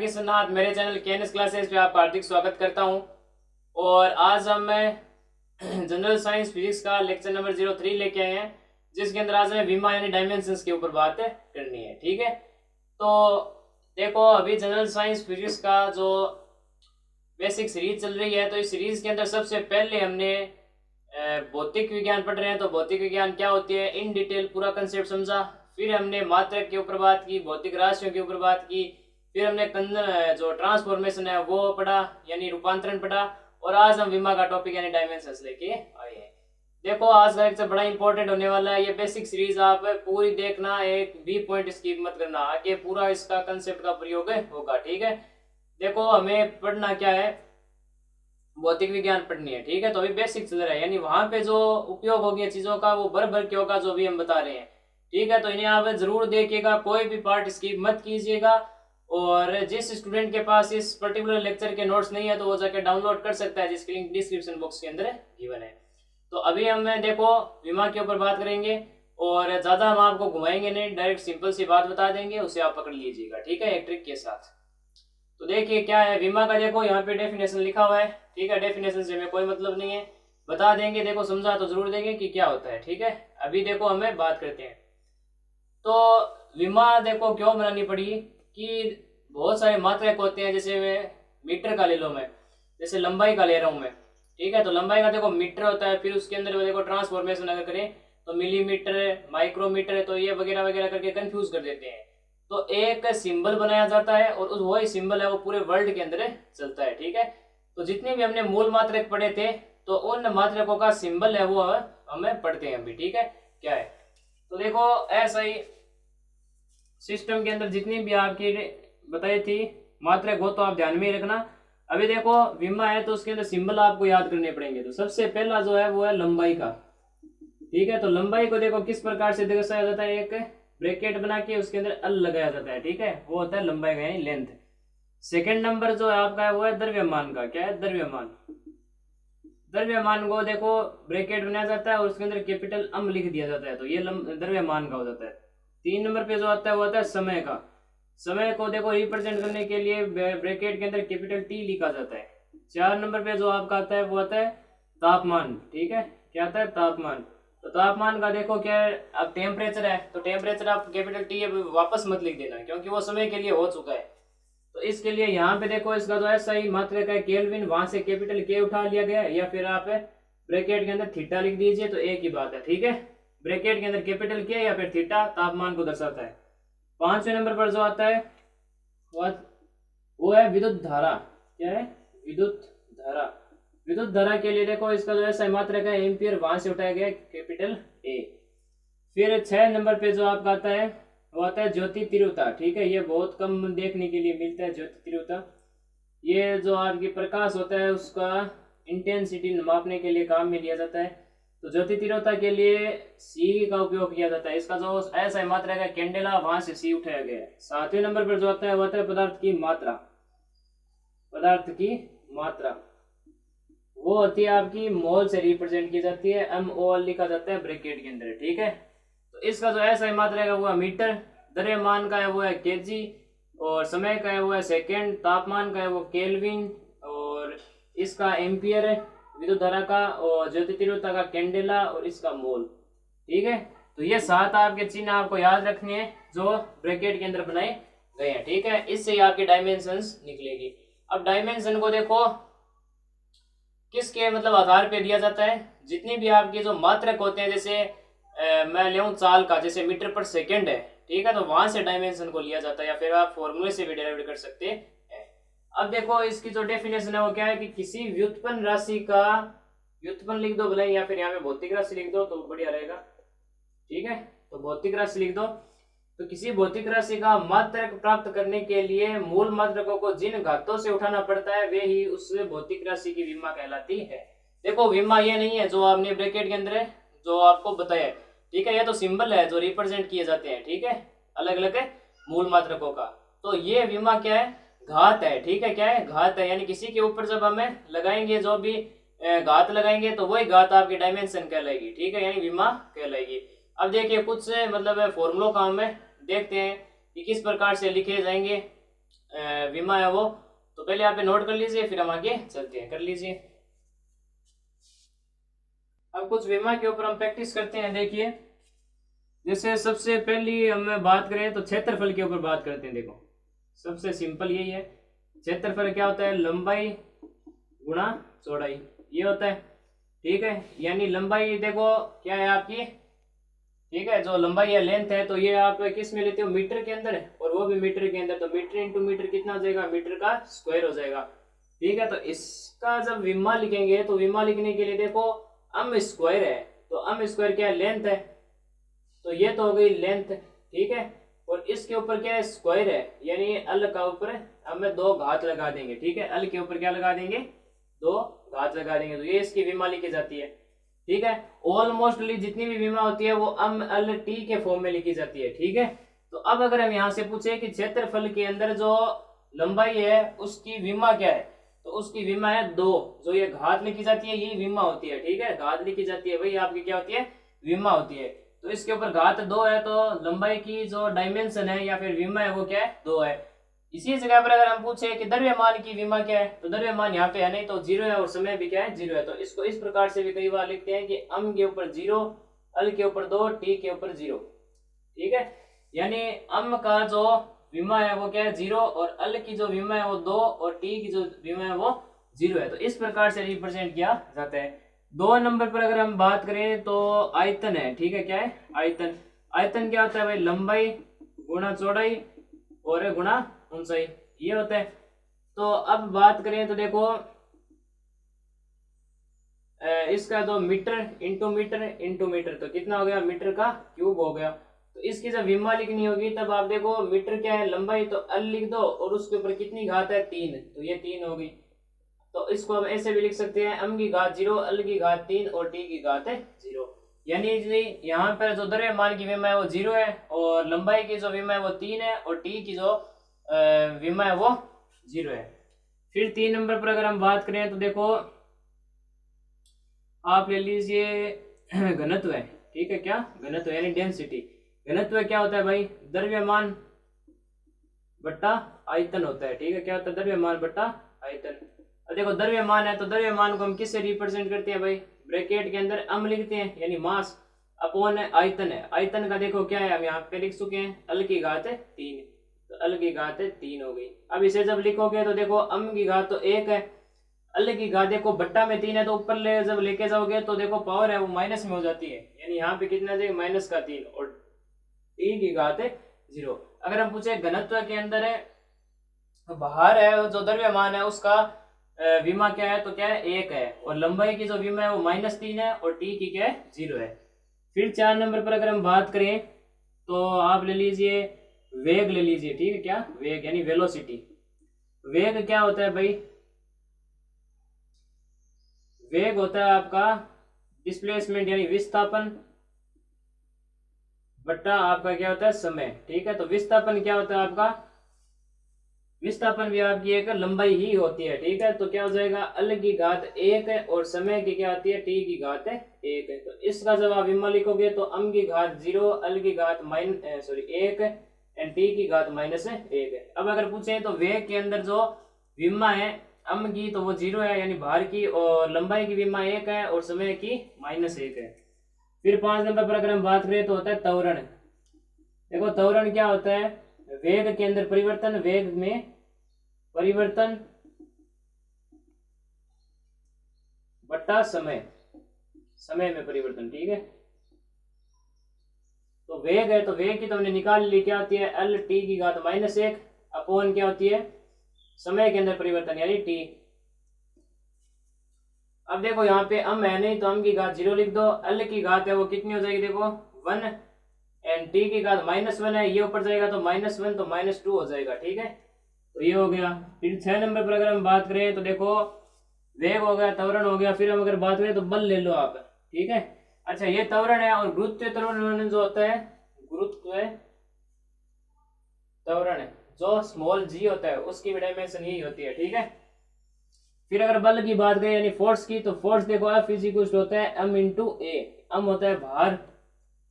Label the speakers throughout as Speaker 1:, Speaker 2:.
Speaker 1: नाथ मेरे channel KNS classes पे आपका हार्दिक स्वागत करता हूं। और आज हम जनरल साइंस फिजिक्स का लेक्चर नंबर 03 लेके आए हैं, जिसके अंदर आज हमें विमा यानी डायमेंशंस के ऊपर बात करनी है। ठीक है, तो देखो अभी जनरल साइंस फिजिक्स का जो बेसिक सीरीज चल रही है, तो इस सीरीज के अंदर सबसे पहले हमने भौतिक विज्ञान पढ़ रहे हैं। तो भौतिक विज्ञान क्या होती है इन डिटेल पूरा कंसेप्ट समझा। फिर हमने मात्रक के ऊपर बात की, भौतिक राशियों के ऊपर बात की। फिर हमने जो ट्रांसफॉर्मेशन है वो पढ़ा यानी रूपांतरण पढ़ा। और आज हम विमा का टॉपिक यानी डायमेंशंस लेके आए हैं। देखो आज का लेक्चर बड़ा इंपॉर्टेंट होने वाला है। ये बेसिक सीरीज आप पूरी देखना, एक भी पॉइंट स्किप मत करना, आगे पूरा इसका कंसेप्ट का प्रयोग होगा। ठीक है, देखो हमें पढ़ना क्या है, भौतिक विज्ञान पढ़नी है। ठीक है, तो अभी बेसिक चल रहा है यानी वहां पे जो उपयोग होगी चीजों का वो भर भर के होगा जो भी हम बता रहे हैं। ठीक है, तो इन्हें आप जरूर देखिएगा, कोई भी पार्ट स्किप मत कीजिएगा। और जिस स्टूडेंट के पास इस पर्टिकुलर लेक्चर के नोट्स नहीं है तो वो जाके डाउनलोड कर सकता है, जिसकी लिंक डिस्क्रिप्शन बॉक्स के अंदर गिवन है। तो अभी हम देखो विमा के ऊपर बात करेंगे और ज्यादा हम आपको घुमाएंगे नहीं, डायरेक्ट सिंपल सी बात बता देंगे, उसे आप पकड़ लीजिएगा। ठीक है, एक ट्रिक के साथ। तो देखिए क्या है विमा का, देखो यहाँ पे डेफिनेशन लिखा हुआ है। ठीक है, डेफिनेशन से हमें कोई मतलब नहीं है, बता देंगे। देखो समझा तो जरूर देंगे कि क्या होता है। ठीक है, अभी देखो हमें बात करते हैं। तो विमा देखो क्यों बनानी पड़ी कि बहुत सारे मात्रक होते हैं, जैसे मैं मीटर का ले लो, मैं जैसे लंबाई का ले रहा हूँ मैं। ठीक है, तो लंबाई का देखो मीटर होता है, फिर उसके अंदर देखो ट्रांसफॉर्मेशन अगर करें तो मिलीमीटर, माइक्रोमीटर है, तो ये वगैरह वगैरह करके कंफ्यूज कर देते हैं। तो एक सिंबल बनाया जाता है और उस वही सिंबल है वो पूरे वर्ल्ड के अंदर चलता है। ठीक है, तो जितने भी हमने मूल मात्रक पढ़े थे तो उन मात्रकों का सिंबल है वो हमें पढ़ते हैं अभी। ठीक है, क्या है तो देखो ऐसा ही सिस्टम के अंदर जितनी भी आपकी बताई थी मात्रक हो तो आप ध्यान में ही रखना। अभी देखो विमा है तो उसके अंदर सिंबल आपको याद करने पड़ेंगे। तो सबसे पहला जो है वो है लंबाई का। ठीक है, तो लंबाई को देखो किस प्रकार से दर्शाया जाता है, एक ब्रैकेट बना के उसके अंदर अल लगाया जाता है। ठीक है, वो होता है लंबाई का यानी लेंथ। सेकंड नंबर जो है आपका है वो है द्रव्यमान का। क्या है द्रव्यमान? द्रव्यमान को देखो ब्रैकेट बनाया जाता है और उसके अंदर कैपिटल अम लिख दिया जाता है, तो ये द्रव्यमान का हो जाता है। 3 नंबर पे जो आता है वो आता है समय का। समय को देखो रिप्रेजेंट करने के लिए ब्रैकेट के अंदर कैपिटल टी लिखा जाता है। 4 नंबर पे जो आपका आता है वो आता है तापमान। ठीक है, क्या आता है तापमान। तो तापमान का देखो क्या है, अब टेम्परेचर है तो टेम्परेचर आप कैपिटल टी वापस मत लिख देना क्योंकि वो समय के लिए हो चुका है। तो इसके लिए यहाँ पे देखो इसका जो है सही मात्रक है केल्विन, वहां से कैपिटल के उठा लिया गया, या फिर आप ब्रैकेट के अंदर थीटा लिख दीजिए तो एक ही बात है। ठीक है, ब्रैकेट के अंदर कैपिटल के या फिर थीटा तापमान को दर्शाता है। 5वें नंबर पर जो आता है वो है विद्युत धारा। क्या है? विद्युत धारा। विद्युत धारा के लिए देखो इसका जो है सही मात्रक है एम्पियर, वहां से उठाया गया कैपिटल ए। फिर 6 नंबर पे जो आपका आता है वो आता है ज्योति तीव्रता। ठीक है, ये बहुत कम देखने के लिए मिलता है ज्योति तीव्रता। ये जो आपकी प्रकाश होता है उसका इंटेंसिटी मापने के लिए काम में लिया जाता है। तो ज्योति तीव्रता के लिए सी का उपयोग किया जाता है। इसका जो ऐसा मात्रा है कैंडेला, वहां से सी उठाया गया है। 7वें नंबर पर जो आता है वो आता है पदार्थ की मात्रा। पदार्थ की मात्रा वो होती है आपकी मोल से रिप्रेजेंट की जाती है, MOL लिखा जाता है ब्रैकेट के अंदर। ठीक है, तो इसका जो ऐसा मात्रा है वो है मीटर। द्रव्यमान का है वो है केजी, और समय का है वो है सेकेंड, तापमान का है वो केल्विन, और इसका एम्पियर है विद्युत धारा का, और ज्योति तीव्रता का कैंडेला, और इसका मोल। ठीक है, तो ये 7 आपके चिन्ह आपको याद रखने हैं जो ब्रैकेट के अंदर बनाए गए हैं। ठीक है, इससे आपकी डायमेंशंस निकलेगी। अब डायमेंशन को देखो किसके मतलब आधार पे दिया जाता है, जितनी भी आपकी जो मात्रक होते हैं, जैसे मैं लेऊं चाल का, जैसे मीटर पर सेकेंड है। ठीक है, तो वहां से डायमेंशन को लिया जाता है, या फिर आप फॉर्मूले से भी डेराइव कर सकते हैं। अब देखो इसकी जो डेफिनेशन है वो क्या है कि किसी व्युत्पन्न राशि का, व्युत्पन्न लिख दो भले, या फिर यहाँ पे भौतिक राशि लिख दो तो बढ़िया रहेगा। ठीक है, तो भौतिक राशि लिख दो। तो किसी भौतिक राशि का मात्रक प्राप्त करने के लिए मूल मात्रकों को जिन घातों से उठाना पड़ता है वे ही उस भौतिक राशि की विमा कहलाती है। देखो विमा ये नहीं है जो आपने ब्रैकेट के अंदर जो आपको बताया। ठीक है, ये तो सिंबल है जो रिप्रेजेंट किए जाते हैं। ठीक है, अलग अलग मूल मात्रकों का। तो ये विमा क्या है? घात है। ठीक है, क्या है? घात है, यानी किसी के ऊपर जब हमें लगाएंगे जो भी घात लगाएंगे तो वही घात आपकी डायमेंशन कहलाएगी। ठीक है, यानी विमा कहलाएगी। अब देखिए कुछ मतलब फॉर्मूलों का हमें देखते हैं कि किस प्रकार से लिखे जाएंगे। विमा है वो। तो पहले यहाँ पे नोट कर लीजिए, फिर हम आगे चलते हैं, कर लीजिए। अब कुछ विमा के ऊपर हम प्रैक्टिस करते हैं। देखिए, जैसे सबसे पहली हम बात करें तो क्षेत्रफल के ऊपर बात करते हैं। देखो, सबसे सिंपल यही है। क्षेत्रफल क्या होता है? लंबाई गुणा चौड़ाई, ये होता है। ठीक है, यानी लंबाई देखो क्या है आपकी, ठीक है, जो लंबाई है लेंथ है, तो ये आप किस में लेते हो? मीटर के अंदर, और वो भी मीटर के अंदर। तो मीटर इंटू मीटर कितना हो जाएगा? मीटर का स्क्वायर हो जाएगा। ठीक है, तो इसका जब विमा लिखेंगे तो विमा लिखने के लिए देखो अम स्क्वायर है, तो अम स्क्वायर क्या है? लेंथ है, तो ये तो हो गई लेंथ। ठीक है, और इसके ऊपर क्या है? स्क्वायर है, यानी अल का ऊपर हमें 2 घात लगा देंगे। ठीक है, अल के ऊपर क्या लगा देंगे? 2 घात लगा देंगे, तो ये इसकी विमा लिखी जाती है। ठीक है, ऑलमोस्टली जितनी भी विमा होती है वो अम अल टी के फॉर्म में लिखी जाती है। ठीक है, तो अब अगर हम यहाँ से पूछे कि क्षेत्रफल के अंदर जो लंबाई है उसकी विमा क्या है, तो उसकी विमा है 2। जो ये घात लिखी जाती है ये विमा होती है। ठीक है, घात लिखी जाती है वही आपकी क्या होती है? विमा होती है। तो इसके ऊपर घात 2 है, तो लंबाई की जो डायमेंशन है या फिर विमा है वो क्या है? 2 है। इसी जगह पर अगर हम पूछे कि द्रव्यमान की विमा क्या है, तो द्रव्यमान यहाँ पे है नहीं, तो 0 है, और समय भी क्या है? 0 है। तो इसको इस प्रकार से भी कई बार लिखते हैं कि अम के ऊपर 0, अल के ऊपर 2, टी के ऊपर 0। ठीक है, यानी अम का जो विमा है वो क्या है? 0, और अल की जो विमा है वो 2, और टी की जो विमा है वो 0 है। तो इस प्रकार से रिप्रेजेंट किया जाता है। 2 नंबर पर अगर हम बात करें तो आयतन है। ठीक है, क्या है? आयतन। आयतन क्या होता है भाई? लंबाई गुणा चौड़ाई और गुणा ऊंचाई, ये होता है। तो अब बात करें तो देखो इसका तो metre into metre into metre, तो कितना हो गया? मीटर का क्यूब हो गया। तो इसकी जब विमा लिखनी होगी तब आप देखो मीटर क्या है? लंबाई, तो अल लिख दो, और उसके ऊपर कितनी घात है? 3, तो ये 3 हो गई। तो इसको हम ऐसे भी लिख सकते हैं, अम की घात 0, अल की घात 3 और टी की घात है 0। यानी यहाँ पर जो द्रव्यमान की विमा है वो 0 है, और लंबाई की जो विमा है वो 3 है, और टी की जो विमा है वो 0 है। फिर 3 नंबर पर अगर हम बात करें तो देखो आप ले लीजिए घनत्व है। ठीक है, क्या? घनत्व यानी डेंसिटी। घनत्व क्या होता है भाई? द्रव्यमान बट्टा आयतन होता है। ठीक है, क्या होता है? द्रव्यमान बट्टा आयतन। और देखो द्रव्यमान है, तो द्रव्यमान को हम किससे रिप्रेजेंट करते हैं भाई? ब्रैकेट के अंदर अम लिखते हैं, यानी मास, अपॉन आयतन है। आयतन का देखो क्या है? हम यहाँ पे लिख चुके हैं, अल की घात है 3, तो अल की घात है 3 हो गई। अब इसे जब लिखोगे तो देखो अम की घात तो 1 है, अल की घात देखो बट्टा में 3 है, तो ऊपर ले जब लेके जाओगे तो देखो पावर है वो माइनस में हो जाती है, यानी यहाँ पे कितना जाएगा? माइनस का 3, और टी की घात है 0। अगर हम पूछे घनत्व के अंदर है, बाहर है जो द्रव्यमान है उसका विमा क्या है? तो क्या है? 1 है, और लंबाई की जो विमा है वो -3 है, और टी की क्या है? 0 है। फिर 4 नंबर पर अगर हम बात करें तो आप ले लीजिए वेग ले लीजिए। ठीक है, क्या? वेग यानी वेलोसिटी। वेग क्या होता है भाई? वेग होता है आपका डिस्प्लेसमेंट यानी विस्थापन बट्टा आपका क्या होता है? समय। ठीक है, तो विस्थापन क्या होता है आपका? विस्थापन भी आपकी एक लंबाई ही होती है। ठीक है, तो क्या हो जाएगा? अल की घात 1 है, और समय की क्या होती है? टी की घात है 1 है। तो इसका जब आप विमा लिखोगे तो अम की घात 0, अल की घात 1 एंड टी की घात -1 है। अब अगर पूछे तो वेग के अंदर जो विमा है अम की तो वो 0 है, यानी भार की, और लंबाई की विमा 1 है, और समय की -1 है। फिर 5 नंबर पर अगर हम बात करें तो होता है त्वरण। देखो त्वरण क्या होता है? वेग के अंदर परिवर्तन, वेग में परिवर्तन बट्टा समय, समय में परिवर्तन। ठीक है, तो वेग है, तो वेग की तो हमने निकाल ली, क्या होती है? एल टी की घात -1 अपॉन क्या होती है? समय के अंदर परिवर्तन यानी टी। अब देखो यहाँ पे अम है नहीं, तो अम की घात 0 लिख दो, एल की घात है वो कितनी हो जाएगी? देखो 1, एंड टी की घात -1 है, ये ऊपर जाएगा तो -1, तो -2 हो जाएगा। ठीक है, तो ये हो गया। फिर 6 नंबर पर अगर हम बात करें तो देखो वेग हो गया, त्वरण हो गया। फिर हम अगर बात करें तो बल ले लो आप। ठीक है, अच्छा ये त्वरण है, और गुरुत्व त्वरण जो होता है, गुरुत्व त्वरण जो स्मॉल जी होता है उसकी भी डायमेंशन यही होती है। ठीक है, फिर अगर बल की बात करें यानी फोर्स की, तो फोर्स देखो F = होता है m × a। m होता है भार,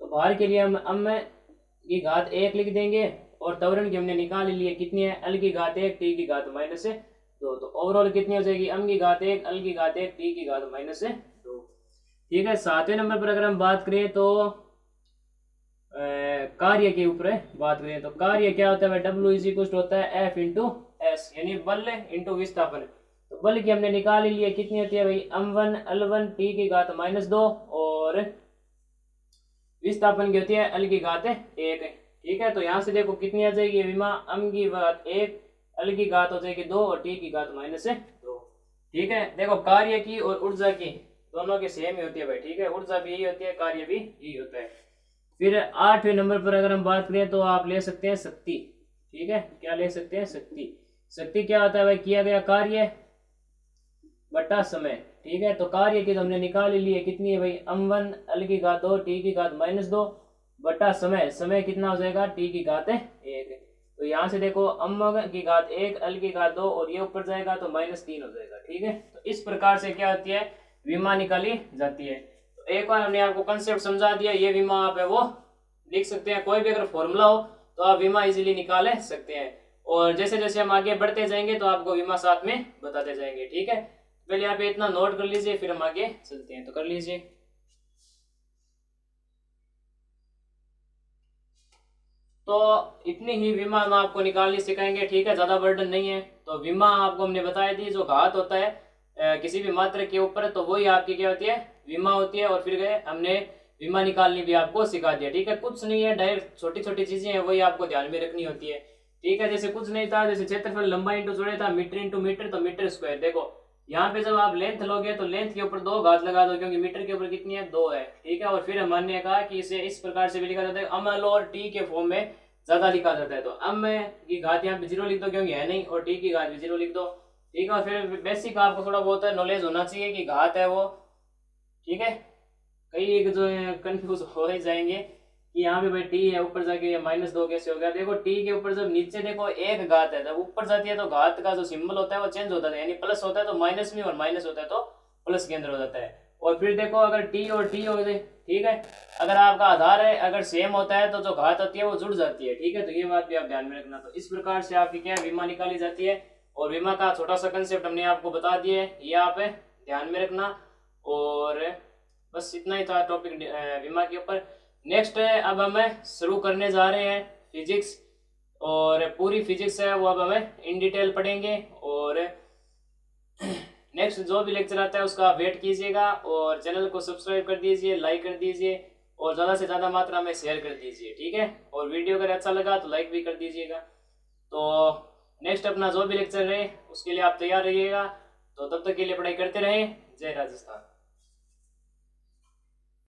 Speaker 1: तो भार के लिए हम m की घात 1 लिख देंगे, और त्वरण की हमने निकाल ली है, कितनी है, l की घात 1 t की घात -2। तो ओवरऑल कितनी हो जाएगी, m की घात 1 l की घात 1 t की घात -2। ठीक है, 7वें नंबर पर अगर हम बात करें तो कार्य के ऊपर बात करें तो कार्य क्या होता है, W इज इक्वल होता है F इंटू एस, यानी बल इंटू विस्थापन। तो बल की हमने निकाल ली है, कितनी होती है भाई, m1 l1 t की घात -2 और विस्थापन की होती है l की घात 1। ठीक है, तो यहाँ से देखो कितनी आ जाएगी विमा, m की घात 1 l की घात हो जाएगी 2 और t की घात -2। ठीक है, देखो कार्य की और ऊर्जा की दोनों की सेम ही होती है भाई। ठीक है, ऊर्जा भी यही होती है, कार्य भी यही होता है। फिर 8वें नंबर पर अगर हम बात करें तो आप ले सकते हैं शक्ति। ठीक है, क्या ले सकते हैं, शक्ति। शक्ति क्या होता है भाई, किया गया कार्य बटा समय। ठीक है, तो कार्य की तो हमने निकाल ली है, कितनी है भाई, m1 l की घात 2 t की घात -2 बटा समय। समय कितना हो जाएगा, t की घात 1। तो यहाँ से देखो m की घात 1 l की घात 2 और ये ऊपर जाएगा तो -3 हो जाएगा। ठीक है, तो इस प्रकार से क्या होती है, विमा निकाली जाती है। तो एक बार हमने आपको कंसेप्ट समझा दिया, ये विमा आप है वो लिख सकते हैं, कोई भी अगर फॉर्मूला हो तो आप विमा इजीली निकाल सकते हैं। और जैसे जैसे हम आगे बढ़ते जाएंगे तो आपको विमा साथ में बताते जाएंगे। ठीक है, पहले आप इतना नोट कर लीजिए, फिर हम आगे चलते हैं, तो कर लीजिए। तो इतनी ही विमा हम आपको निकालनी सिखाएंगे। ठीक है, ज्यादा बर्डन नहीं है। तो विमा आपको हमने बताया थी, जो घात होता है किसी भी मात्रा के ऊपर, तो वही आपकी क्या होती है, विमा होती है। और फिर गए हमने विमा निकालनी भी आपको सिखा दिया। ठीक है, कुछ नहीं है, डायरेक्ट छोटी छोटी चीजें हैं, वही आपको ध्यान में रखनी होती है। ठीक है, जैसे कुछ नहीं था, जैसे क्षेत्रफल लंबाई इंटू चौड़ाई था, मीटर इंटू मीटर तो मीटर स्क्वायर। देखो यहाँ पे जब आप लेंथ लोगे तो लेंथ के ऊपर 2 घात लगा दो, क्योंकि मीटर के ऊपर कितनी है, 2 है। ठीक है, और फिर हमने कहा कि इसे इस प्रकार से भी लिखा जाता है, अमल और टी के फॉर्म में ज्यादा लिखा जाता है। तो अम की घात यहाँ पे 0 लिख दो क्योंकि है नहीं, और टी की घात भी 0 लिख दो। ठीक है, और फिर बेसिक आपको थोड़ा बहुत नॉलेज होना चाहिए कि घात है वो। ठीक है, कई जो कंफ्यूज हो ही जाएंगे कि यहाँ पे भाई टी है, ऊपर जाके ये -2 कैसे हो गया। देखो टी के ऊपर जब नीचे देखो एक घात है, जब ऊपर जाती है तो घात का जो सिंबल होता है वो चेंज होता है, यानी प्लस होता है तो माइनस में, और माइनस होता है तो प्लस के अंदर हो जाता है। और फिर देखो अगर टी और टी हो गए, ठीक है, अगर आपका आधार है अगर सेम होता है तो जो घात होती है वो जुड़ जाती है। ठीक है, तो ये बात भी आप ध्यान में रखना। तो इस प्रकार से आपकी क्या है, विमा निकाली जाती है। और विमा का छोटा सा कंसेप्ट हमने आपको बता दिया है, ये आप ध्यान में रखना। और बस इतना ही था टॉपिक विमा के ऊपर। नेक्स्ट है, अब हमें शुरू करने जा रहे हैं फिजिक्स, और पूरी फिजिक्स है वो अब हमें इन डिटेल पढ़ेंगे। और नेक्स्ट जो भी लेक्चर आता है उसका वेट कीजिएगा, और चैनल को सब्सक्राइब कर दीजिए, लाइक कर दीजिए, और ज़्यादा से ज़्यादा मात्रा में शेयर कर दीजिए। ठीक है, और वीडियो अगर अच्छा लगा तो लाइक भी कर दीजिएगा। तो नेक्स्ट अपना जो भी लेक्चर रहे उसके लिए आप तैयार रहिएगा। तो तब तक के लिए पढ़ाई करते रहें। जय राजस्थान।